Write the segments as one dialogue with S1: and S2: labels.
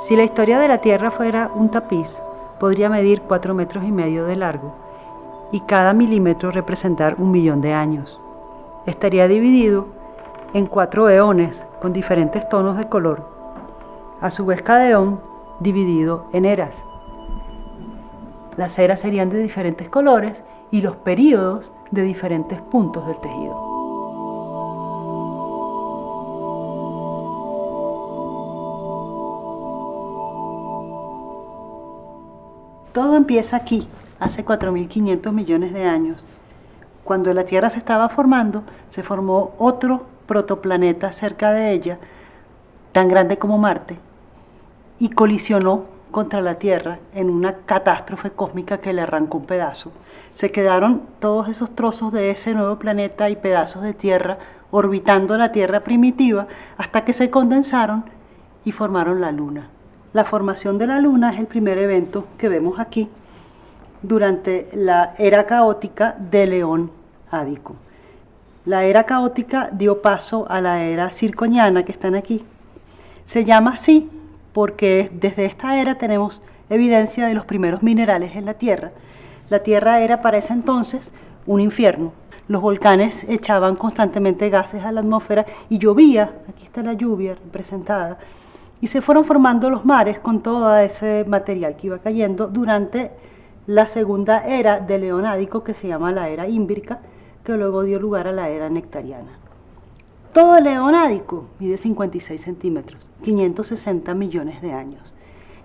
S1: Si la historia de la Tierra fuera un tapiz, podría medir 4,5 metros de largo y cada milímetro representar 1.000.000 de años. Estaría dividido en 4 eones con diferentes tonos de color, a su vez cada eón dividido en eras. Las eras serían de diferentes colores y los períodos de diferentes puntos del tejido. Todo empieza aquí, hace 4.500 millones de años. Cuando la Tierra se estaba formando, se formó otro protoplaneta cerca de ella, tan grande como Marte, y colisionó contra la Tierra en una catástrofe cósmica que le arrancó un pedazo. Se quedaron todos esos trozos de ese nuevo planeta y pedazos de Tierra orbitando la Tierra primitiva hasta que se condensaron y formaron la Luna. La formación de la Luna es el primer evento que vemos aquí durante la era caótica de León Ádico. La era caótica dio paso a la era circoniana que están aquí. Se llama así porque desde esta era tenemos evidencia de los primeros minerales en la Tierra. La Tierra era para ese entonces un infierno. Los volcanes echaban constantemente gases a la atmósfera y llovía, aquí está la lluvia representada, y se fueron formando los mares con todo ese material que iba cayendo durante la segunda era de León Ádico, que se llama la era Ímbrica, que luego dio lugar a la era nectariana. Todo el León Ádico mide 56 centímetros, 560 millones de años.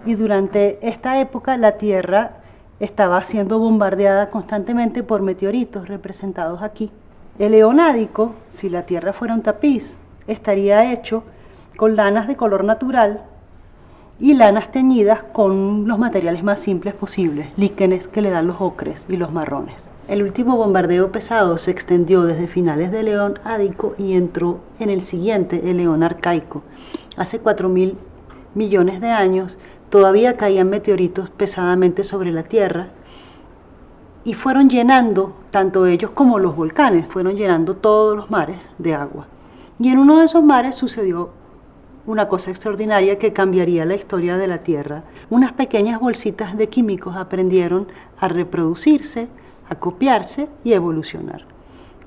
S1: Y durante esta época la Tierra estaba siendo bombardeada constantemente por meteoritos representados aquí. El León Ádico, si la Tierra fuera un tapiz, estaría hecho con lanas de color natural y lanas teñidas con los materiales más simples posibles, líquenes que le dan los ocres y los marrones. El último bombardeo pesado se extendió desde finales del León Ádico y entró en el siguiente, el León Arcaico. Hace 4.000 millones de años todavía caían meteoritos pesadamente sobre la Tierra y fueron llenando, tanto ellos como los volcanes, fueron llenando todos los mares de agua. Y en uno de esos mares sucedió una cosa extraordinaria que cambiaría la historia de la Tierra. Unas pequeñas bolsitas de químicos aprendieron a reproducirse, a copiarse y a evolucionar.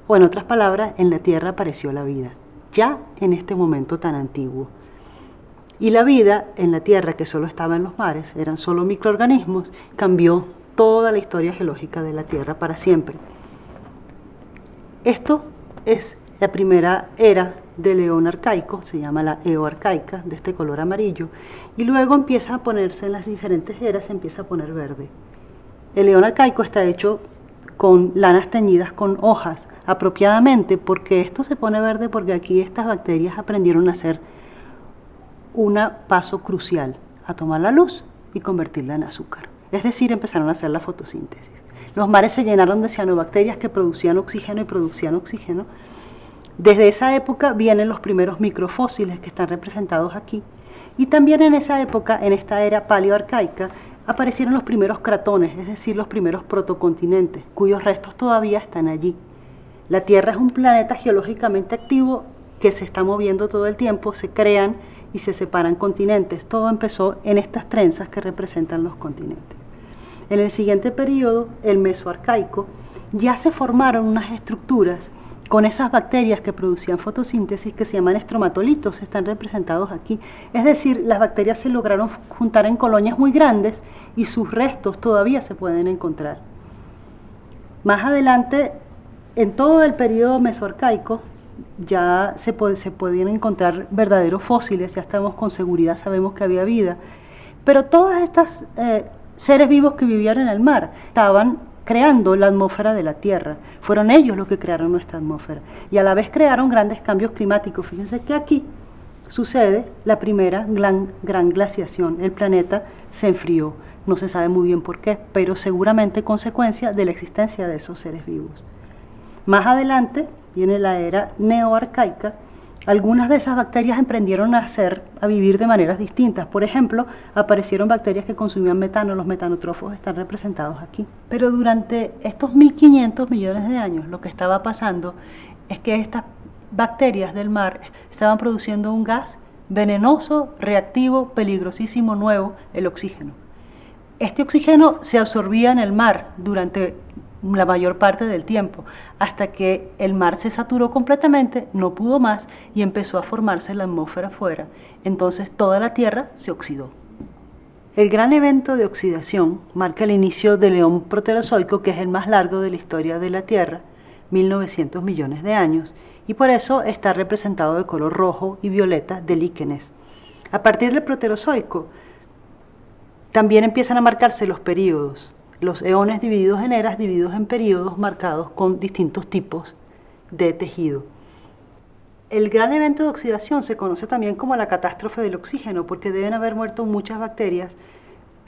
S1: O en otras palabras, en la Tierra apareció la vida, ya en este momento tan antiguo. Y la vida en la Tierra, que solo estaba en los mares, eran solo microorganismos, cambió toda la historia geológica de la Tierra para siempre. Esto es la primera era de León Arcaico, se llama la Eoarcaica, de este color amarillo, y luego empieza a ponerse en las diferentes eras, se empieza a poner verde. El León Arcaico está hecho con lanas teñidas con hojas, apropiadamente, porque esto se pone verde porque aquí estas bacterias aprendieron a hacer un paso crucial, a tomar la luz y convertirla en azúcar. Es decir, empezaron a hacer la fotosíntesis. Los mares se llenaron de cianobacterias que producían oxígeno y producían oxígeno. Desde esa época vienen los primeros microfósiles que están representados aquí. Y también en esa época, en esta era paleoarcaica, aparecieron los primeros cratones, es decir, los primeros protocontinentes, cuyos restos todavía están allí. La Tierra es un planeta geológicamente activo que se está moviendo todo el tiempo, se crean y se separan continentes. Todo empezó en estas trenzas que representan los continentes. En el siguiente periodo, el mesoarcaico, ya se formaron unas estructuras con esas bacterias que producían fotosíntesis que se llaman estromatolitos, están representados aquí. Es decir, las bacterias se lograron juntar en colonias muy grandes y sus restos todavía se pueden encontrar. Más adelante, en todo el periodo mesoarcaico, ya se podían encontrar verdaderos fósiles, ya estamos con seguridad, sabemos que había vida. Pero todas estas seres vivos que vivían en el mar estaban creando la atmósfera de la Tierra. Fueron ellos los que crearon nuestra atmósfera. Y a la vez crearon grandes cambios climáticos. Fíjense que aquí sucede la primera gran glaciación. El planeta se enfrió. No se sabe muy bien por qué, pero seguramente consecuencia de la existencia de esos seres vivos. Más adelante viene la era neoarcaica. Algunas de esas bacterias emprendieron a vivir de maneras distintas. Por ejemplo, aparecieron bacterias que consumían metano, los metanotrófos están representados aquí. Pero durante estos 1.500 millones de años, lo que estaba pasando es que estas bacterias del mar estaban produciendo un gas venenoso, reactivo, peligrosísimo, nuevo, el oxígeno. Este oxígeno se absorbía en el mar durante la mayor parte del tiempo, hasta que el mar se saturó completamente, no pudo más y empezó a formarse la atmósfera afuera. Entonces toda la Tierra se oxidó. El gran evento de oxidación marca el inicio del eón proterozoico, que es el más largo de la historia de la Tierra, 1900 millones de años, y por eso está representado de color rojo y violeta de líquenes. A partir del proterozoico también empiezan a marcarse los períodos, los eones divididos en eras, divididos en períodos marcados con distintos tipos de tejido. El gran evento de oxidación se conoce también como la catástrofe del oxígeno, porque deben haber muerto muchas bacterias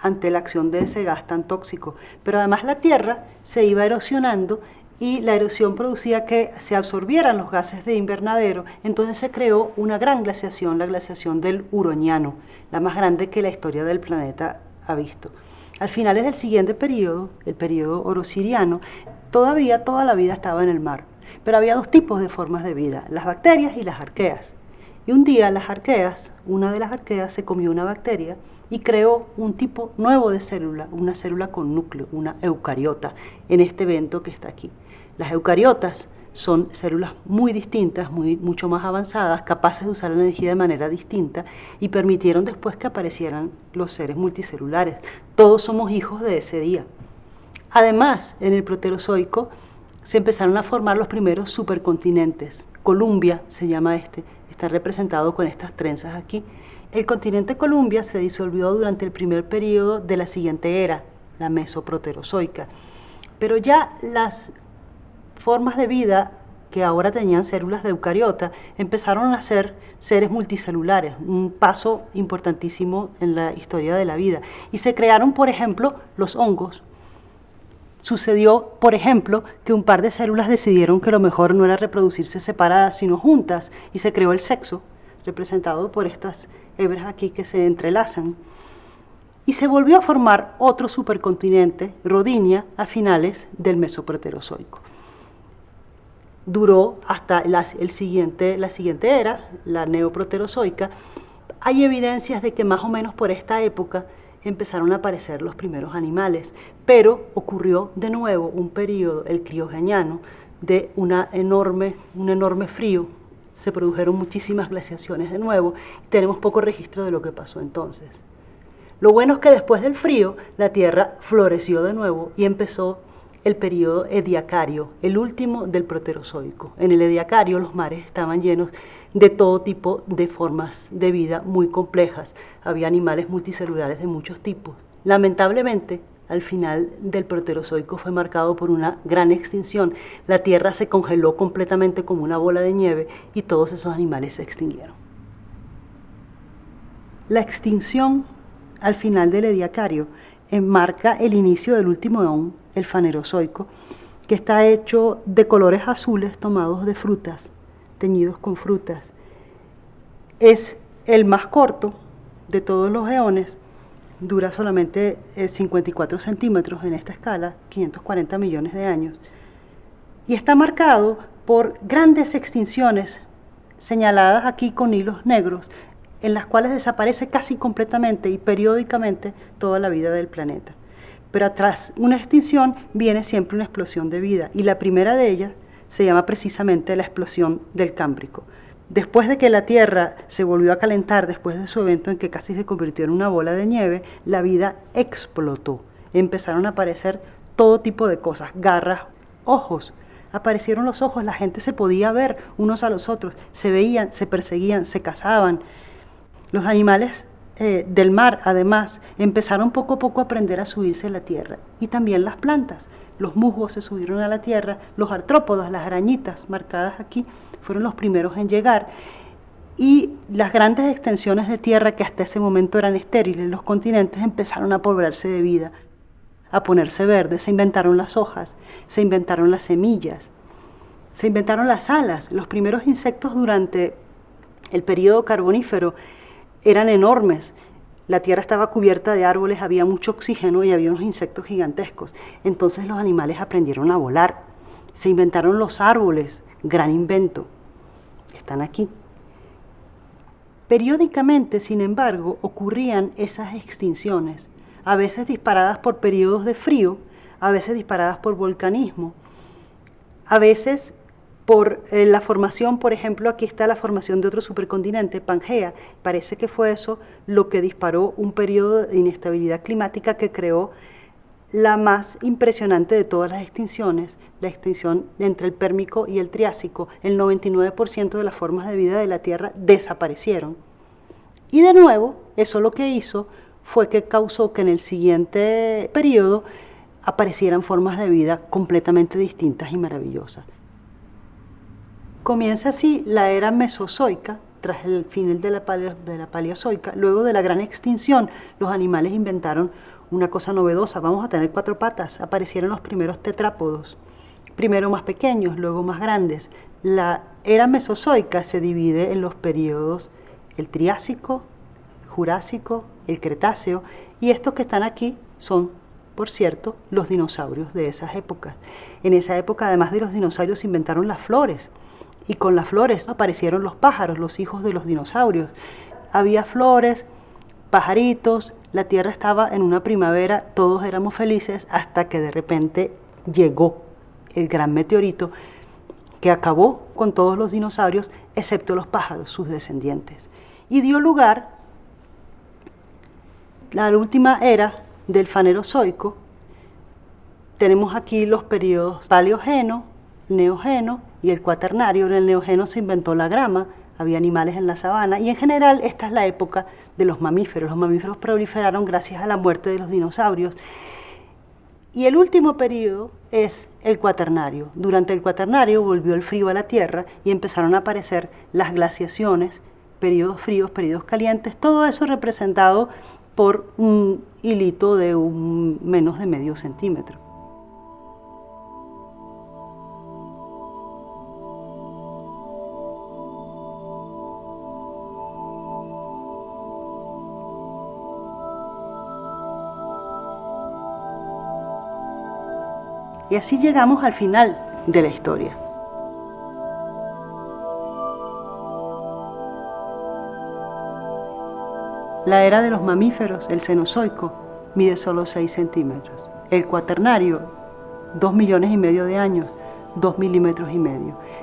S1: ante la acción de ese gas tan tóxico. Pero además la Tierra se iba erosionando y la erosión producía que se absorbieran los gases de invernadero, entonces se creó una gran glaciación, la glaciación del Uroniano, la más grande que la historia del planeta ha visto. Al finales del siguiente periodo, el periodo orosiriano, todavía toda la vida estaba en el mar, pero había dos tipos de formas de vida, las bacterias y las arqueas. Y un día una de las arqueas se comió una bacteria y creó un tipo nuevo de célula, una célula con núcleo, una eucariota, en este evento que está aquí. Las eucariotas son células muy distintas, mucho más avanzadas, capaces de usar la energía de manera distinta y permitieron después que aparecieran los seres multicelulares. Todos somos hijos de ese día. Además, en el proterozoico se empezaron a formar los primeros supercontinentes. Columbia se llama está representado con estas trenzas aquí. El continente Columbia se disolvió durante el primer periodo de la siguiente era, la mesoproterozoica. Pero ya las formas de vida que ahora tenían células de eucariota empezaron a ser seres multicelulares, un paso importantísimo en la historia de la vida. Y se crearon, por ejemplo, los hongos. Sucedió, por ejemplo, que un par de células decidieron que lo mejor no era reproducirse separadas, sino juntas, y se creó el sexo, representado por estas hebras aquí que se entrelazan. Y se volvió a formar otro supercontinente, Rodinia, a finales del mesoproterozoico. Duró hasta la siguiente era, la neoproterozoica. Hay evidencias de que más o menos por esta época empezaron a aparecer los primeros animales, pero ocurrió de nuevo un periodo, el criogeniano, de un enorme frío. Se produjeron muchísimas glaciaciones de nuevo y tenemos poco registro de lo que pasó entonces. Lo bueno es que después del frío la Tierra floreció de nuevo y empezó el periodo ediacario, el último del proterozoico. En el ediacario los mares estaban llenos de todo tipo de formas de vida muy complejas. Había animales multicelulares de muchos tipos. Lamentablemente, al final del proterozoico fue marcado por una gran extinción. La Tierra se congeló completamente como una bola de nieve y todos esos animales se extinguieron. La extinción al final del ediacario marca el inicio del último eón, el fanerozoico, que está hecho de colores azules tomados de frutas, teñidos con frutas. Es el más corto de todos los eones, dura solamente 54 centímetros en esta escala, 540 millones de años, y está marcado por grandes extinciones señaladas aquí con hilos negros, en las cuales desaparece casi completamente y periódicamente toda la vida del planeta. Pero tras una extinción viene siempre una explosión de vida, y la primera de ellas se llama precisamente la explosión del Cámbrico. Después de que la Tierra se volvió a calentar, después de su evento en que casi se convirtió en una bola de nieve, la vida explotó. Empezaron a aparecer todo tipo de cosas, garras, ojos. Aparecieron los ojos, la gente se podía ver unos a los otros, se veían, se perseguían, se cazaban. Los animales del mar, además, empezaron poco a poco a aprender a subirse a la tierra. Y también las plantas. Los musgos se subieron a la tierra, los artrópodos, las arañitas marcadas aquí, fueron los primeros en llegar. Y las grandes extensiones de tierra que hasta ese momento eran estériles, los continentes empezaron a poblarse de vida, a ponerse verdes. Se inventaron las hojas, se inventaron las semillas, se inventaron las alas. Los primeros insectos durante el periodo carbonífero eran enormes. La tierra estaba cubierta de árboles, había mucho oxígeno y había unos insectos gigantescos. Entonces los animales aprendieron a volar. Se inventaron los árboles, gran invento. Están aquí. Periódicamente, sin embargo, ocurrían esas extinciones, a veces disparadas por periodos de frío, a veces disparadas por volcanismo, a veces por la formación, por ejemplo, aquí está la formación de otro supercontinente, Pangea. Parece que fue eso lo que disparó un periodo de inestabilidad climática que creó la más impresionante de todas las extinciones, la extinción entre el Pérmico y el Triásico. El 99% de las formas de vida de la Tierra desaparecieron. Y de nuevo, eso lo que hizo fue que causó que en el siguiente periodo aparecieran formas de vida completamente distintas y maravillosas. Comienza así la era mesozoica, tras el final de la paleozoica. Luego de la gran extinción, los animales inventaron una cosa novedosa: vamos a tener 4 patas. Aparecieron los primeros tetrápodos, primero más pequeños, luego más grandes. La era mesozoica se divide en los periodos el Triásico, Jurásico, el Cretáceo, y estos que están aquí son, por cierto, los dinosaurios de esas épocas. En esa época, además de los dinosaurios, se inventaron las flores, y con las flores aparecieron los pájaros, los hijos de los dinosaurios. Había flores, pajaritos, la Tierra estaba en una primavera, todos éramos felices, hasta que de repente llegó el gran meteorito que acabó con todos los dinosaurios, excepto los pájaros, sus descendientes, y dio lugar a la última era del Fanerozoico. Tenemos aquí los periodos Paleogeno, Neogeno y el Cuaternario. En el Neogeno se inventó la grama, había animales en la sabana, y en general esta es la época de los mamíferos. Los mamíferos proliferaron gracias a la muerte de los dinosaurios. Y el último periodo es el Cuaternario. Durante el Cuaternario volvió el frío a la Tierra y empezaron a aparecer las glaciaciones, periodos fríos, periodos calientes, todo eso representado por un hilito de menos de medio centímetro. Y así llegamos al final de la historia. La era de los mamíferos, el Cenozoico, mide solo 6 centímetros. El Cuaternario, 2,5 millones de años, 2,5 milímetros.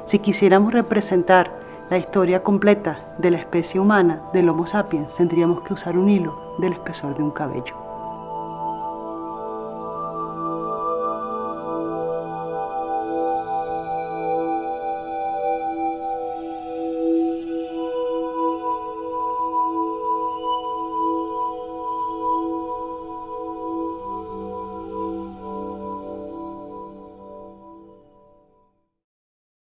S1: Si quisiéramos representar la historia completa de la especie humana, del Homo sapiens, tendríamos que usar un hilo del espesor de un cabello.